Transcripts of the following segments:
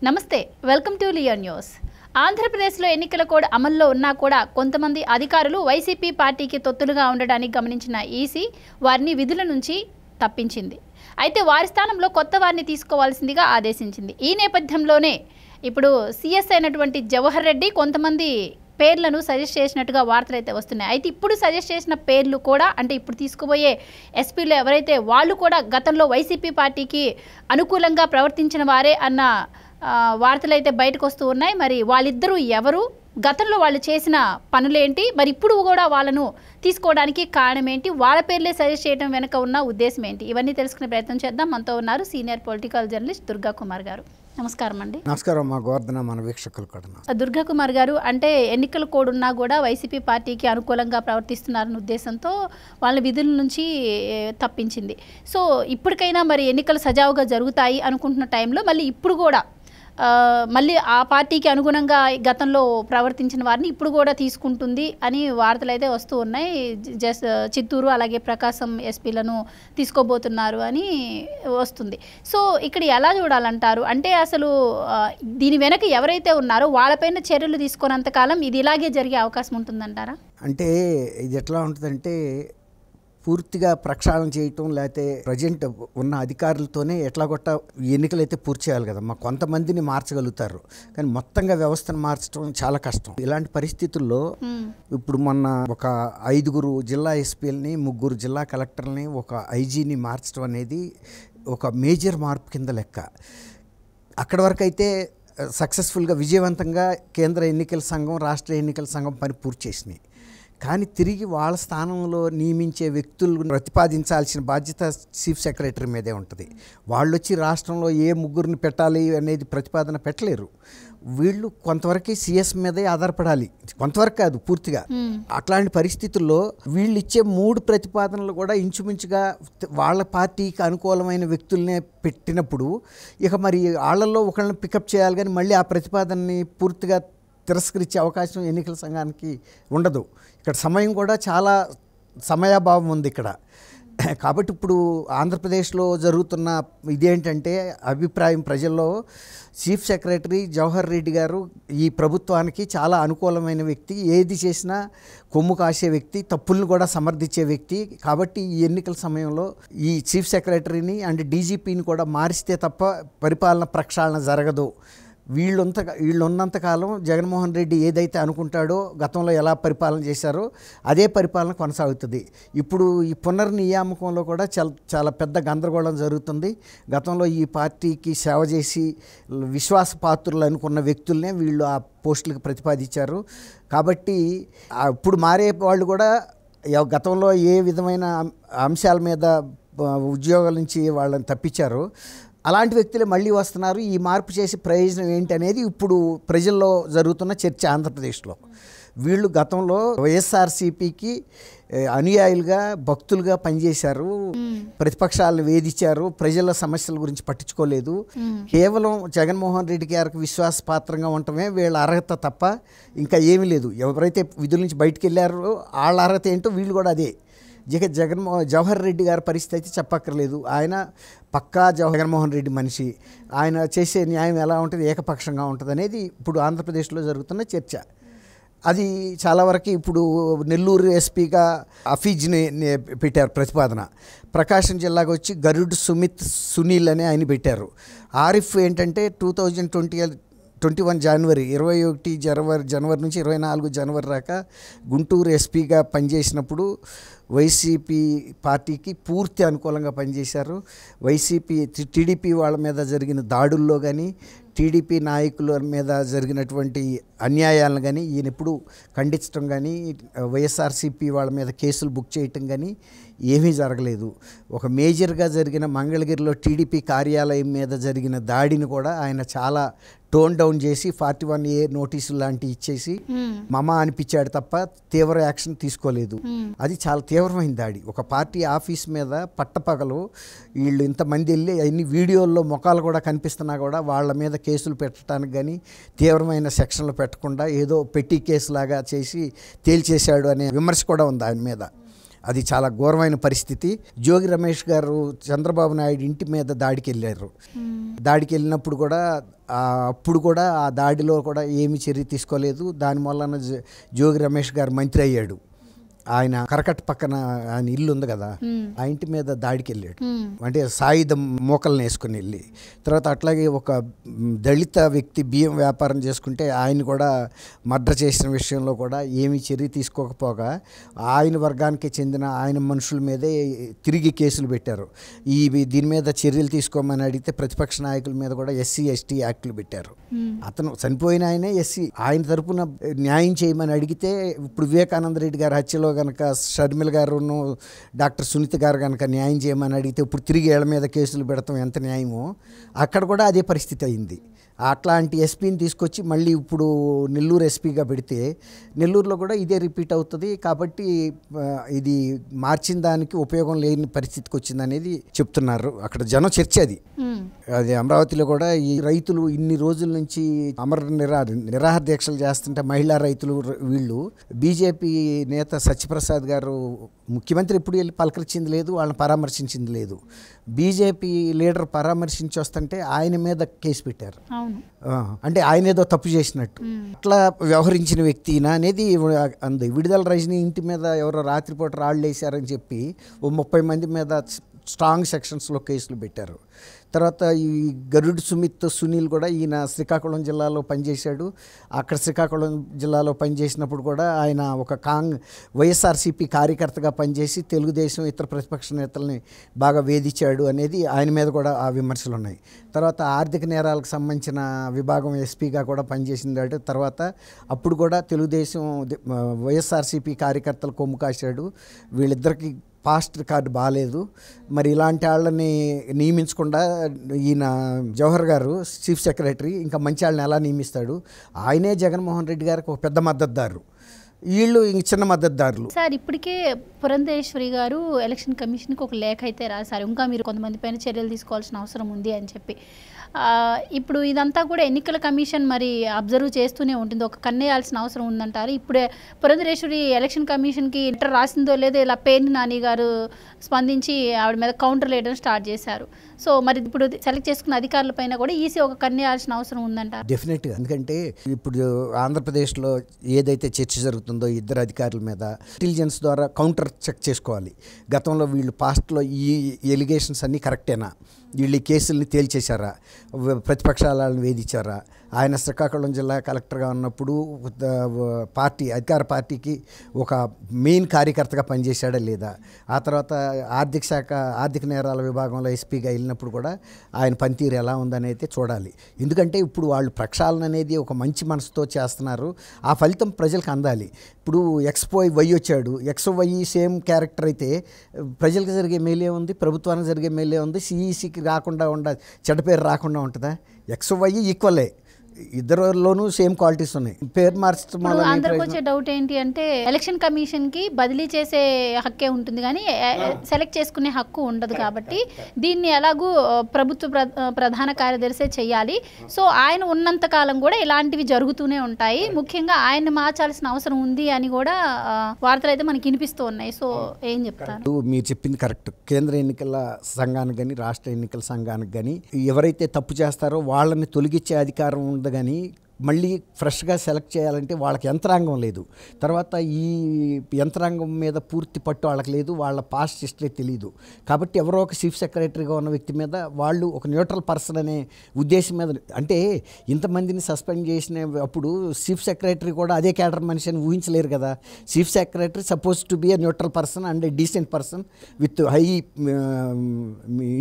నమస్తే welcome to లియన్ news. ఆంధ్రప్రదేశ్లో ఎన్నికల కోడ్ అమల్లో ఉన్నా కూడా కొంతమంది అధికారులు వైసీపీ పార్టీకి తొత్తులుగా ఉండడానికి గమనించిన ఈసీ వారిని విధుల నుంచి తప్పించింది. అయితే వారి స్థానంలో కొత్త వారిని తీసుకోవాల్సిందిగా ఆదేశించింది. ఈ నేపథ్యంలోనే ఇప్పుడు సీఎస్ అయినటువంటి జవహర్ రెడ్డి కొంతమంది పేర్లను సజెస్ట్ చేసినట్టుగా వార్తలు అయితే వస్తున్నాయి. అయితే ఇప్పుడు సజెస్ట్ చేసిన పేర్లు కూడా అంటే ఇప్పుడు తీసుకుపోయే ఎస్పీలు ఎవరైతే వాళ్ళు కూడా గతంలో వైసీపీ పార్టీకి అనుకూలంగా ప్రవర్తించిన వారే అన్న వార్తలు అయితే బయటకు వస్తూ ఉన్నాయి. మరి వాళ్ళిద్దరూ ఎవరు, గతంలో వాళ్ళు చేసిన పనులేంటి, మరి ఇప్పుడు కూడా వాళ్ళను తీసుకోవడానికి కారణం ఏంటి, వాళ్ళ పేర్లే సజెస్ట్ చేయడం వెనుక ఉన్న ఉద్దేశం ఏంటి, ఇవన్నీ తెలుసుకునే ప్రయత్నం చేద్దాం. మనతో ఉన్నారు senior political journalist Durga Kumar గారు. నమస్కారం అండి. నమస్కారం మా గోవర్ధన మన వీక్షకులు కూడా. దుర్గా కుమార్ గారు, అంటే ఎన్నికల కోడ్ ఉన్నా కూడా వైసీపీ పార్టీకి అనుకూలంగా ప్రవర్తిస్తున్నారన్న ఉద్దేశంతో వాళ్ళ విధుల నుంచి తప్పించింది. సో ఇప్పటికైనా మరి ఎన్నికలు సజావుగా జరుగుతాయి అనుకుంటున్న టైంలో మళ్ళీ ఇప్పుడు కూడా మళ్ళీ ఆ పార్టీకి అనుగుణంగా గతంలో ప్రవర్తించిన వారిని ఇప్పుడు కూడా తీసుకుంటుంది అని వార్తలు అయితే వస్తూ ఉన్నాయి. చిత్తూరు అలాగే ప్రకాశం ఎస్పీలను తీసుకోబోతున్నారు అని వస్తుంది. సో ఇక్కడ ఎలా చూడాలంటారు? అంటే అసలు దీని వెనక ఎవరైతే ఉన్నారో వాళ్ళపైన చర్యలు తీసుకున్నంతకాలం ఇది ఇలాగే జరిగే అవకాశం ఉంటుందంటారా? అంటే ఇది ఎట్లా ఉంటుందంటే పూర్తిగా ప్రక్షాళన చేయటం, లేకపోతే ప్రజెంట్ ఉన్న అధికారులతోనే ఎట్లా కొట్ట ఎన్నికలు అయితే పూర్తి చేయాలి కదమ్మా. కొంతమందిని మార్చగలుగుతారు కానీ మొత్తంగా వ్యవస్థను మార్చడం చాలా కష్టం. ఇలాంటి పరిస్థితుల్లో ఇప్పుడు మొన్న ఒక 5 జిల్లా ఎస్పీలని, 3 జిల్లా కలెక్టర్ని, ఒక ఐజీని మార్చడం అనేది ఒక మేజర్ మార్పు కింద లెక్క. అక్కడి వరకు అయితే సక్సెస్ఫుల్గా విజయవంతంగా కేంద్ర ఎన్నికల సంఘం, రాష్ట్ర ఎన్నికల సంఘం పని పూర్తి చేసినాయి. కానీ తిరిగి వాళ్ళ స్థానంలో నియమించే వ్యక్తులు ప్రతిపాదించాల్సిన బాధ్యత చీఫ్ సెక్రటరీ మీదే ఉంటుంది. వాళ్ళు వచ్చి రాష్ట్రంలో ఏ 3 పెట్టాలి అనేది ప్రతిపాదన పెట్టలేరు. వీళ్ళు కొంతవరకు సిఎస్ మీదే ఆధారపడాలి, కొంతవరకు కాదు పూర్తిగా. అట్లాంటి పరిస్థితుల్లో వీళ్ళు ఇచ్చే 3 ప్రతిపాదనలు కూడా ఇంచుమించుగా వాళ్ళ పార్టీకి అనుకూలమైన వ్యక్తులనే పెట్టినప్పుడు ఇక మరి వాళ్ళల్లో ఒకళ్ళని పికప్ చేయాలి కానీ మళ్ళీ ఆ ప్రతిపాదనని పూర్తిగా తిరస్కరించే అవకాశం ఎన్నికల సంఘానికి ఉండదు. ఇక్కడ సమయం కూడా చాలా సమయాభావం ఉంది ఇక్కడ. కాబట్టి ఇప్పుడు ఆంధ్రప్రదేశ్లో జరుగుతున్న ఇదేంటంటే అభిప్రాయం ప్రజల్లో, చీఫ్ సెక్రటరీ జవహర్ రెడ్డి గారు ఈ ప్రభుత్వానికి చాలా అనుకూలమైన వ్యక్తి, ఏది చేసినా కొమ్ము కాసే వ్యక్తి, తప్పులను కూడా సమర్థించే వ్యక్తి. కాబట్టి ఈ ఎన్నికల సమయంలో ఈ చీఫ్ సెక్రటరీని అండ్ డీజీపీని కూడా మారిస్తే తప్ప పరిపాలన ప్రక్షాళన జరగదు. వీళ్ళున్నంతకాలం జగన్మోహన్ రెడ్డి ఏదైతే అనుకుంటాడో, గతంలో ఎలా పరిపాలన చేశారో అదే పరిపాలన కొనసాగుతుంది. ఇప్పుడు ఈ పునర్నియామకంలో కూడా చాలా పెద్ద గందరగోళం జరుగుతుంది. గతంలో ఈ పార్టీకి సేవ చేసి విశ్వాసపాత్రులు అనుకున్న వ్యక్తులనే వీళ్ళు ఆ పోస్టులకు ప్రతిపాదించారు. కాబట్టి ఇప్పుడు మారే వాళ్ళు కూడా గతంలో ఏ విధమైన అంశాల మీద ఉద్యోగాల నుంచి వాళ్ళని తప్పించారో అలాంటి వ్యక్తులే మళ్ళీ వస్తున్నారు. ఈ మార్పు చేసే ప్రయోజనం ఏంటి అనేది ఇప్పుడు ప్రజల్లో జరుగుతున్న చర్చ ఆంధ్రప్రదేశ్లో. వీళ్ళు గతంలో వైఎస్ఆర్సీపీకి అనుయాయులుగా, భక్తులుగా పనిచేశారు, ప్రతిపక్షాలను వేధించారు, ప్రజల సమస్యల గురించి పట్టించుకోలేదు. కేవలం జగన్మోహన్ రెడ్డి గారికి విశ్వాసపాత్రంగా ఉండటమే వీళ్ళ అర్హత తప్ప ఇంకా ఏమీ లేదు. ఎవరైతే విధుల నుంచి బయటకు వెళ్ళారో వాళ్ళ అర్హత ఏంటో వీళ్ళు కూడా అదే. జవహర్ రెడ్డి గారి పరిస్థితి అయితే చెప్పక్కర్లేదు. ఆయన పక్కా జగన్మోహన్ రెడ్డి మనిషి. ఆయన చేసే న్యాయం ఎలా ఉంటుంది, ఏకపక్షంగా ఉంటుంది అనేది ఇప్పుడు ఆంధ్రప్రదేశ్లో జరుగుతున్న చర్చ. అది చాలా వరకు ఇప్పుడు నెల్లూరు ఎస్పీగా హఫీజ్ని పెట్టారు ప్రతిపాదన. ప్రకాశం జిల్లాకు వచ్చి గరుడ్ సునీల్ అని ఆయన పెట్టారు. ఆరిఫ్ ఏంటంటే 2021 జనవరి 21 జనవరి నుంచి 24 జనవరి దాకా గుంటూరు ఎస్పీగా పనిచేసినప్పుడు వైసీపీ పార్టీకి పూర్తి అనుకూలంగా పనిచేశారు. టీడీపీ వాళ్ళ మీద జరిగిన దాడుల్లో కానీ, టీడీపీ నాయకుల మీద జరిగినటువంటి అన్యాయాలను కానీ ఈయన ఎప్పుడు ఖండించడం కానీ, వైఎస్ఆర్సీపీ వాళ్ళ మీద కేసులు బుక్ చేయటం కానీ ఏమీ జరగలేదు. ఒక మేజర్గా జరిగిన మంగళగిరిలో టీడీపీ కార్యాలయం మీద జరిగిన దాడిని కూడా ఆయన చాలా టోన్ డౌన్ చేసి 41A నోటీసులు లాంటివి ఇచ్చేసి మమ అనిపించాడు తప్ప తీవ్ర యాక్షన్ తీసుకోలేదు. అది చాలా తీవ్రమైన దాడి. ఒక పార్టీ ఆఫీస్ మీద పట్టపగలు వీళ్ళు ఇంతమంది వెళ్ళి అన్ని వీడియోల్లో ముఖాలు కూడా కనిపిస్తున్నా కూడా వాళ్ళ మీద కేసులు పెట్టడానికి కానీ, తీవ్రమైన సెక్షన్లు పెట్టకుండా ఏదో పెట్టి కేసులాగా చేసి తేల్చేశాడు అనే విమర్శ కూడా ఉంది ఆయన మీద. అది చాలా ఘోరమైన పరిస్థితి. జోగి రమేష్ గారు చంద్రబాబు నాయుడు ఇంటి మీద దాడికి వెళ్ళారు. దాడికి వెళ్ళినప్పుడు కూడా అప్పుడు కూడా ఆ దాడిలో కూడా ఏమి చర్య తీసుకోలేదు. దాని వలన జోగి రమేష్ గారు మంత్రి అయ్యాడు. ఆయన కరకట్ట పక్కన ఆయన ఇల్లు ఉంది కదా, ఆ ఇంటి మీద దాడికి వెళ్ళాడు. అంటే సాయుధం మోకల్ని వేసుకుని వెళ్ళి తర్వాత అట్లాగే ఒక దళిత వ్యక్తి బియ్యం వ్యాపారం చేసుకుంటే ఆయన కూడా మర్డర్ చేసిన విషయంలో కూడా ఏమీ చర్య తీసుకోకపోగా ఆయన వర్గానికి చెందిన ఆయన మనుషుల మీదే తిరిగి కేసులు పెట్టారు. దీని మీద చర్యలు తీసుకోమని అడిగితే ప్రతిపక్ష నాయకుల మీద కూడా SC ST యాక్టులు పెట్టారు. అతను చనిపోయిన ఆయనే ఎస్సీ. ఆయన తరపున న్యాయం చేయమని అడిగితే ఇప్పుడు వివేకానంద రెడ్డి గారి హత్యలో కనుక షర్మిల గారును డాక్టర్ సునీత గారు కనుక న్యాయం చేయమని అడిగితే ఇప్పుడు తిరిగి ఏళ్ల మీద కేసులు పెడతాం ఎంత న్యాయమో, అక్కడ కూడా అదే పరిస్థితి అయింది. అట్లాంటి ఎస్పీని తీసుకొచ్చి మళ్ళీ ఇప్పుడు నెల్లూరు ఎస్పీగా పెడితే నెల్లూరులో కూడా ఇదే రిపీట్ అవుతుంది. కాబట్టి ఇది మార్చిన దానికి ఉపయోగం లేని పరిస్థితికి వచ్చింది అనేది చెప్తున్నారు అక్కడ జనం చర్చ. అది అమరావతిలో కూడా ఈ రైతులు ఇన్ని రోజుల నుంచి నిరాహార దీక్షలు చేస్తుంటే మహిళా రైతులు వీళ్ళు బీజేపీ నేత సత్యప్రసాద్ గారు ముఖ్యమంత్రి ఎప్పుడు వెళ్ళి పలకరించింది లేదు, వాళ్ళని పరామర్శించింది లేదు. బీజేపీ లీడర్ పరామర్శించి వస్తుంటే ఆయన మీద కేసు పెట్టారు. అంటే ఆయన ఏదో తప్పు చేసినట్టు అట్లా వ్యవహరించిన వ్యక్తినా అనేది అంది. విడుదల రజనీ ఇంటి మీద ఎవరో రాత్రిపూట రాళ్ళు వేశారని చెప్పి 30 మంది మీద స్ట్రాంగ్ సెక్షన్స్లో కేసులు పెట్టారు. తర్వాత ఈ గరుడు సునీల్ కూడా ఈయన శ్రీకాకుళం జిల్లాలో పనిచేశాడు. అక్కడ శ్రీకాకుళం జిల్లాలో పనిచేసినప్పుడు కూడా ఆయన ఒక వైఎస్ఆర్సీపీ కార్యకర్తగా పనిచేసి తెలుగుదేశం ఇతర ప్రతిపక్ష నేతల్ని బాగా వేధించాడు అనేది ఆయన మీద కూడా ఆ విమర్శలు ఉన్నాయి. తర్వాత ఆర్థిక నేరాలకు సంబంధించిన విభాగం ఎస్పీగా కూడా పనిచేసింది. తర్వాత అప్పుడు కూడా తెలుగుదేశం వైఎస్ఆర్సీపీ కార్యకర్తలు కొమ్ము కాశాడు. వీళ్ళిద్దరికి పాస్ట్ రికార్డు బాగాలేదు. మరి ఇలాంటి వాళ్ళని నియమించకుండా ఈయన జవహర్ గారు చీఫ్ సెక్రటరీ ఇంకా మంచి వాళ్ళని ఎలా నియమిస్తాడు? ఆయనే జగన్మోహన్ రెడ్డి గారికి ఒక పెద్ద మద్దతుదారు, వీళ్ళు ఇంక చిన్న మద్దతుదారులు. సార్ ఇప్పటికే పురంధేశ్వరి గారు ఎలక్షన్ కమిషన్కి ఒక లేఖ అయితే రాశారు, ఇంకా మీరు కొంతమంది పైన చర్యలు తీసుకోవాల్సిన అవసరం ఉంది అని చెప్పి. ఇప్పుడు ఇదంతా కూడా ఎన్నికల కమిషన్ మరి అబ్జర్వ్ చేస్తూనే ఉంటుంది, ఒక కన్నేయాల్సిన అవసరం ఉందంటారు. ఇప్పుడే పురంధరేశ్వరి ఎలక్షన్ కమిషన్కి లెటర్ రాసిందో లేదో ఇలా పేర్ని నాని గారు స్పందించి ఆవిడ మీద కౌంటర్ వేయడం స్టార్ట్ చేశారు. సో మరి ఇప్పుడు సెలెక్ట్ చేసుకున్న అధికారుల పైన కూడా ఈసీ ఒక కన్నేయాల్సిన అవసరం ఉందంటారు. డెఫినెట్గా. ఎందుకంటే ఇప్పుడు ఆంధ్రప్రదేశ్లో ఏదైతే చర్చ జరుగుతుందో ఇద్దరు అధికారుల మీద ఇంటెలిజెన్స్ ద్వారా కౌంటర్ చెక్ చేసుకోవాలి. గతంలో వీళ్ళు పాస్ట్లో ఈ ఎలిగేషన్స్ అన్నీ కరెక్టేనా, వీళ్ళు ఈ కేసుల్ని తేల్చేశారా, ప్రతిపక్షాలను వేధించారా, ఆయన శ్రీకాకుళం జిల్లా కలెక్టర్గా ఉన్నప్పుడు అధికార పార్టీకి ఒక మెయిన్ కార్యకర్తగా పనిచేశాడా లేదా, ఆ తర్వాత ఆర్థిక నేరాల విభాగంలో ఎస్పీగా వెళ్ళినప్పుడు కూడా ఆయన పనితీరు ఎలా ఉందని అయితే చూడాలి. ఎందుకంటే ఇప్పుడు వాళ్ళు ప్రక్షాళన అనేది ఒక మంచి మనసుతో చేస్తున్నారు, ఆ ఫలితం ప్రజలకు అందాలి. ఇప్పుడు XY వచ్చాడు, XY సేమ్ క్యారెక్టర్ అయితే ప్రజలకు జరిగే మేలే ఉంది, ప్రభుత్వానికి జరిగే మేలే ఉంది, CECకి రాకుండా చెడ్డ పేరు రాకుండా ఉంటుందా? XY ఈక్వలే, ఇద్దరులోనూ సేమ్ క్వాలిటీస్ ఉన్నాయి. పేరు మార్చడం వల్ల అందరికి వచ్చే డౌట్ ఏంటి అంటే ఎలక్షన్ కమిషన్కి బదిలీ చేసే హక్కే ఉంటుంది కానీ సెలెక్ట్ చేసుకునే హక్కు ఉండదు. కాబట్టి దీన్ని ఎలాగూ ప్రభుత్వ ప్రధాన కార్యదర్శి చేయాలి. సో ఆయన ఉన్నంత కాలం కూడా ఇలాంటివి జరుగుతూనే ఉంటాయి. ముఖ్యంగా ఆయన మార్చాల్సిన అవసరం ఉంది అని కూడా వార్తలు అయితే మనకి వినిపిస్తూ ఉన్నాయి. సో ఏం చెప్తారు? మీరు చెప్పింది కరెక్ట్. కేంద్ర ఎన్నికల సంఘానికి కానీ రాష్ట్ర ఎన్నికల సంఘానికి కానీ ఎవరైతే తప్పు చేస్తారో వాళ్ళని తొలగించే అధికారం ఉంది. కానీ మళ్ళీ ఫ్రెష్గా సెలెక్ట్ చేయాలంటే వాళ్ళకి యంత్రాంగం లేదు. తర్వాత ఈ యంత్రాంగం మీద పూర్తి పట్టు వాళ్ళకి లేదు, వాళ్ళ పాస్ట్ హిస్టరీ తెలియదు. కాబట్టి ఎవరో ఒక చీఫ్ సెక్రటరీగా ఉన్న వ్యక్తి మీద వాళ్ళు ఒక న్యూట్రల్ పర్సన్ అనే ఉద్దేశం మీద, అంటే ఇంతమందిని సస్పెండ్ చేసిన అప్పుడు చీఫ్ సెక్రటరీ కూడా అదే క్యాడర్ మనిషి అని ఊహించలేరు కదా. Chief secretary suppose to be a neutral person and a decent person with high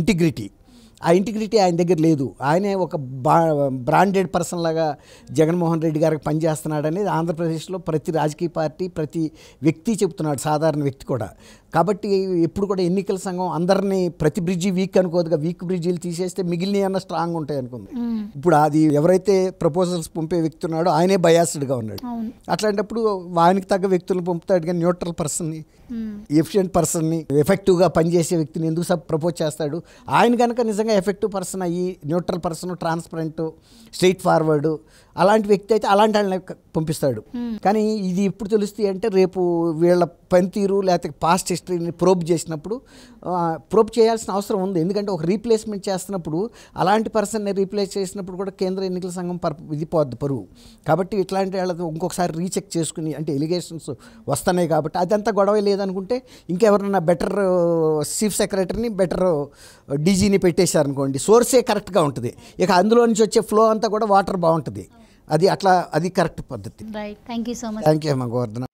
integrity. ఆ ఇంటిగ్రిటీ ఆయన దగ్గర లేదు. ఆయనే ఒక బ్రాండెడ్ పర్సన్ లాగా జగన్మోహన్ రెడ్డి గారికి పనిచేస్తున్నాడు అనేది ఆంధ్రప్రదేశ్లో ప్రతి రాజకీయ పార్టీ ప్రతి వ్యక్తి చెప్తున్నాడు, సాధారణ వ్యక్తి కూడా. కాబట్టి ఎప్పుడు కూడా ఎన్నికల సంఘం అందరినీ ప్రతి బ్రిడ్జి వీక్ అనుకోదుగా, వీక్ బ్రిడ్జీలు తీసేస్తే మిగిలిన అన్న స్ట్రాంగ్ ఉంటాయి అనుకుంది. ఇప్పుడు అది ఎవరైతే ప్రపోజల్స్ పంపే వ్యక్తి ఉన్నాడో ఆయనే బయాస్డ్గా ఉన్నాడు. అట్లాంటప్పుడు ఆయనకి తగ్గ వ్యక్తులను పంపుతాడు కానీ న్యూట్రల్ పర్సన్ని, ఎఫిషియెంట్ పర్సన్ని, ఎఫెక్టివ్గా పనిచేసే వ్యక్తిని ఎందుకు ప్రపోజ్ చేస్తాడు? ఆయన కనుక నిజంగా ఎఫెక్టివ్ పర్సన్ అయ్యి neutral person, transparent, straight forward అలాంటి వ్యక్తి అయితే అలాంటి వాళ్ళని పంపిస్తాడు. కానీ ఇది ఇప్పుడు తెలుస్తుంది అంటే రేపు వీళ్ళ పనితీరు లేకపోతే పాస్ట్ హిస్టరీని ప్రోబ్ చేసినప్పుడు ప్రోబ్ చేయాల్సిన అవసరం ఉంది. ఎందుకంటే ఒక రీప్లేస్మెంట్ చేస్తున్నప్పుడు అలాంటి పర్సన్ని రీప్లేస్ చేసినప్పుడు కూడా కేంద్ర ఎన్నికల సంఘం ఇది పోద్ది పరువు. కాబట్టి ఇట్లాంటి వాళ్ళతో ఇంకొకసారి రీచెక్ చేసుకుని, అంటే ఎలిగేషన్స్ వస్తున్నాయి కాబట్టి అదంతా గొడవ లేదనుకుంటే ఇంకెవరన్నా బెటర్ చీఫ్ సెక్రటరీని, బెటర్ డీజీని పెట్టేశారనుకోండి, సోర్సే కరెక్ట్గా ఉంటుంది. ఇక అందులో నుంచి వచ్చే ఫ్లో అంతా కూడా వాటర్ బాగుంటుంది. అది అట్లా, అది కరెక్ట్ పద్ధతి. Right, thank you so much. Thank you అమ్మ గోవర్ధన.